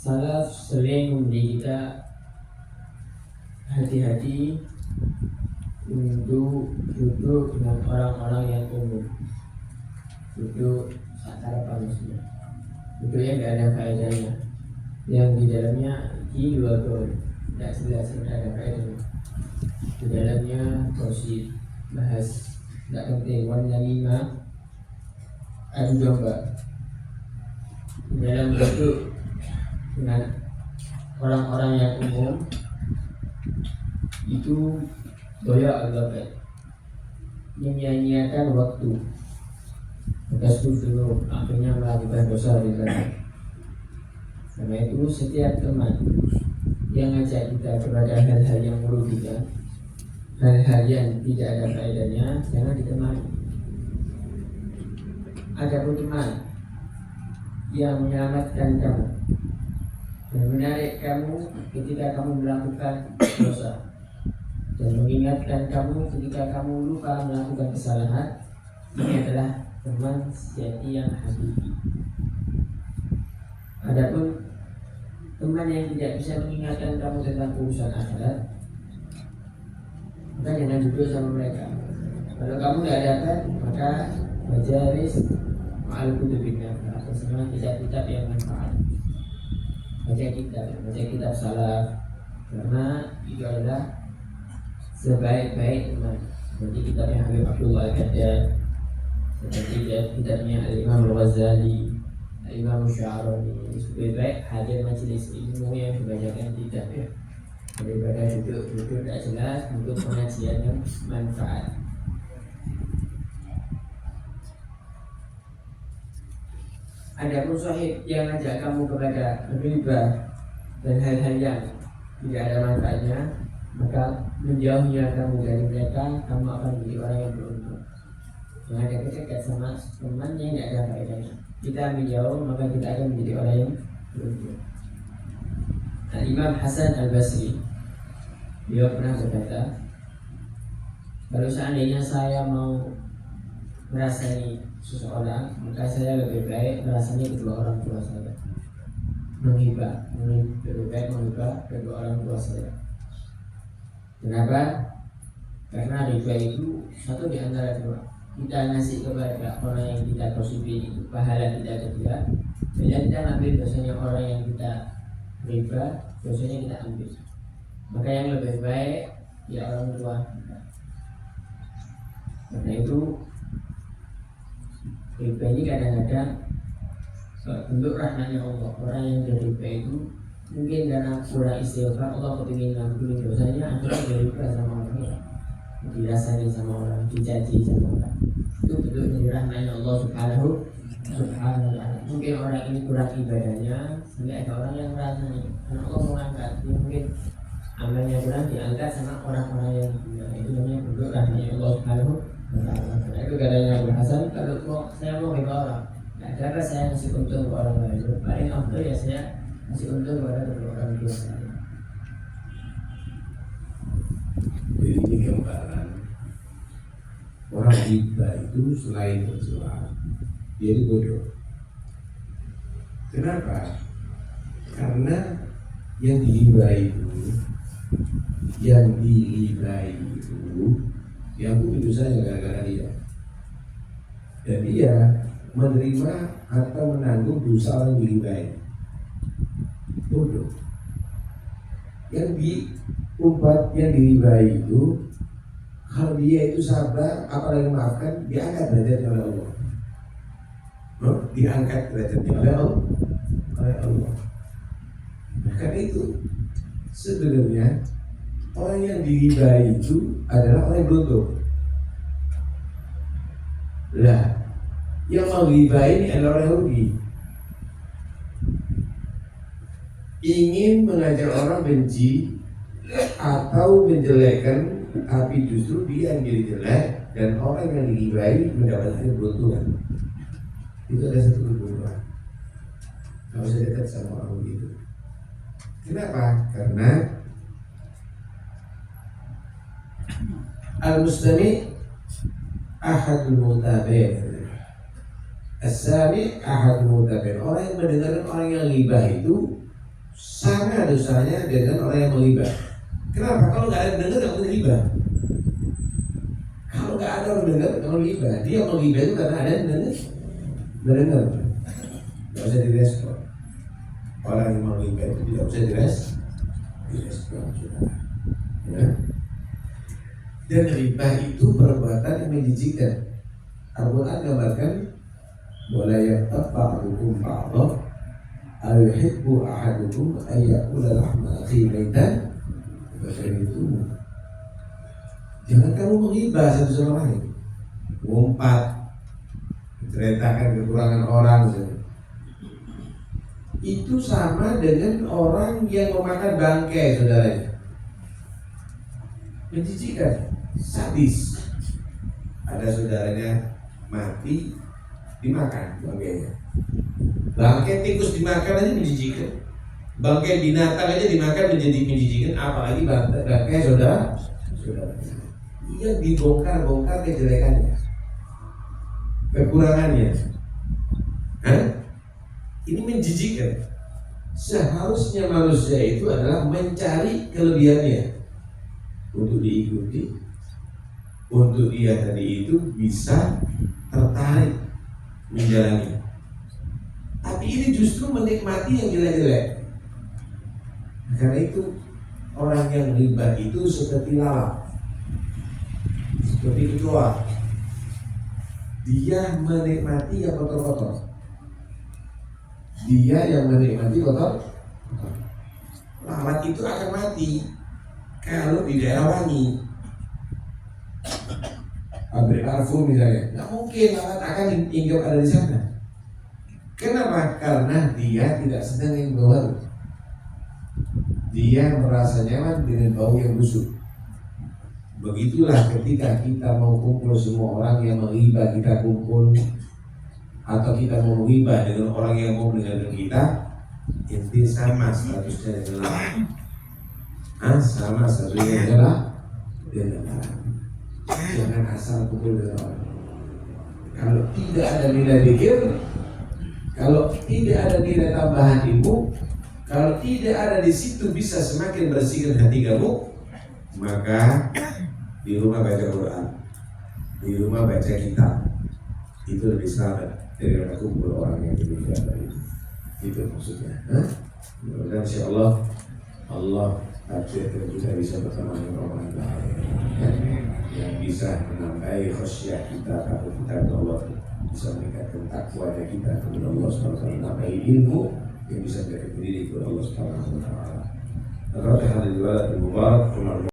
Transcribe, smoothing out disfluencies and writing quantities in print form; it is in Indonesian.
Salaf sering memberi kita hati-hati untuk duduk dengan orang-orang yang umum, duduk antara manusia, duduk yang tidak ada faedahnya, yang di dalamnya di dua gol, tidak jelas, tidak ada faedahnya. Di dalamnya gosip, bahas tidak penting, warna lima, adu domba. Di dalam duduk dengan orang-orang yang umum itu doya al-waqt, menyia-nyiakan waktu, bekas dulu akhirnya melakukan dosa di dalam. Karena itu setiap teman yang ngajak kita kepada hal-hal yang merugikan, hal-hal yang tidak ada faedahnya, jangan ditemani. Adapun teman yang menyelamatkan kamu dan menarik kamu ketika kamu melakukan dosa dan mengingatkan kamu ketika kamu lupa melakukan kesalahan, ini adalah teman sejati yang hakiki. Adapun teman yang tidak bisa mengingatkan kamu tentang urusan akhirat, maka jangan duduk sama mereka. Kalau kamu tidak dapat, maka majalis ma'al-kutubin atau semua kitab-kitab yang manfaat. Baca kitab salaf, karena itu adalah sebaik-baik teman. Seperti kitabnya Habib Abdullah Al-Qaddar, seperti kitabnya Al-Imam Al-Ghazali, Al-Imam Sya'rani. Sebaik-baik hadir majelis ilmu yang dibacakan kitab ya, daripada duduk tak jelas untuk pengajian yang manfaat. Adapun sahib yang ngajak kamu kepada riba dan hal-hal yang tidak ada manfaatnya, maka menjauhnya kamu dari mereka, kamu akan menjadi orang yang beruntung. Jangan dekat-dekat sama teman yang tidak ada faedahnya. Kita menjauh, maka kita akan menjadi orang yang beruntung. Nah, Imam Hasan Al-Basri, beliau pernah berkata, kalau seandainya saya mau merasai seseorang, maka saya lebih baik merasanya kedua orang tua saya. Lebih baik menghibah kedua orang tua saya. Kenapa? Karena riba itu satu di antara dua. Kita ngasih kepada orang yang kita kosipi itu pahala kita kedua, dan kita ambil dosanya orang yang kita riba, dosanya kita ambil. Maka yang lebih baik ya orang tua kita. Karena itu riba ini kadang-kadang bentuk rahmatnya Allah. Orang yang berriba itu mungkin karena kurang istighfar, Allah kepingin ngampuni dosanya, akhirnya berriba sama orang, dirasani sama orang, dijanji sama orang. Itu bentuk dari rahmatnya Allah Subhanahu wa ta'ala. Mungkin orang ini kurang ibadahnya, sampai ada orang yang merasani, karena Allah mengangkat. Mungkin amalnya kurang diangkat sama orang-orang yang gila. Itu namanya bentuk rahmatnya Allah Subhanahu wa ta'ala. Karena itu katanya Abu Hasan, kalau saya mau riba orang, tidak ada saya ngasih untung ke orang lain. Paling afdal ya saya ngasih untung kepada kedua orang tua saya. Jadi ini gambaran orang riba itu selain berjualan, dia itu bodoh. Kenapa? Karena yang diribai itu yang punya dosanya gara-gara dia, dan dia menerima atau menanggung dosa orang diribai. Bodoh. Yang diumpat yang diribai itu, kalau dia itu sabar, apalagi maafkan, diangkat derajatnya oleh Allah. Diangkat derajatnya oleh Allah. Karena itu sebenarnya orang yang diribai itu adalah orang yang beruntung. Lah, yang mau diribai ini adalah orang yang rugi. Ingin mengajak orang benci atau menjelekkan, tapi justru dia yang jadi jelek dan orang yang diribai mendapatkan keberuntungan. Itu ada satu keberuntungan. Gak usah dekat sama orang begitu. Kenapa? Karena al-mustami ahadul mutabir, as-sami ahadul mutabir. Orang yang mendengarkan orang yang ghibah itu sama dosanya dengan orang yang menghibah. Kenapa? Kalau nggak ada yang dengar nggak boleh hibah. Kalau nggak ada orang dengar nggak boleh hibah. Dia menghibah itu karena ada yang dengar. Nggak usah direspon. Orang yang menghibah itu tidak usah direspon. Ya. Dan ribah itu perbuatan yang menjijikkan. Al-Quran gambarkan wala yaqta'ukum ba'dha ayuhibbu ahadukum ayyakula lahma akhi maitan itu. Jangan kamu menghibah satu sama lain, ngumpat, menceritakan kekurangan orang. Itu sama dengan orang yang memakan bangkai, saudaranya. Menjijikkan, sadis. Ada saudaranya mati dimakan bangkainya. Bangkai tikus dimakan aja menjijikkan. Bangkai binatang aja dimakan menjadi menjijikkan, apalagi bangkai saudara. Ia dibongkar-bongkar kejelekannya, kekurangannya. Ini menjijikkan. Seharusnya manusia itu adalah mencari kelebihannya untuk diikuti, untuk dia tadi itu bisa tertarik menjalani. Tapi ini justru menikmati yang jelek-jelek. Karena itu orang yang riba itu seperti lalat, seperti kecoa. Dia menikmati yang kotor-kotor. Dia yang menikmati kotor. Lalat itu akan mati kalau di daerah wangi. Pabrik parfum misalnya, nggak mungkin lalat akan hinggap ada di sana. Kenapa? Karena dia tidak senang yang bau. Dia merasa nyaman dengan bau yang busuk. Begitulah ketika kita mau kumpul semua orang yang menghibah kita kumpul, atau kita mau menghibah dengan orang yang mau mendengarkan kita, inti sama statusnya dengan lalat. Sama statusnya dengan lalat. Jangan asal kumpul dengan orang. Kalau tidak ada nilai pikir, kalau tidak ada nilai tambahan ilmu, kalau tidak ada di situ bisa semakin bersihkan hati kamu, maka di rumah baca Quran, di rumah baca kitab, itu lebih selamat daripada kumpul orang yang demikian tadi. Itu maksudnya. Mudah-mudahan insyaallah Allah takdirkan kita bisa berteman dengan orang yang bisa menambahi khasyah kita, takut kita kepada Allah, bisa meningkatkan takwanya kita kepada Allah SWT, menambahi ilmu yang bisa menjadi diri kepada Allah SWT. Al-Fatihah.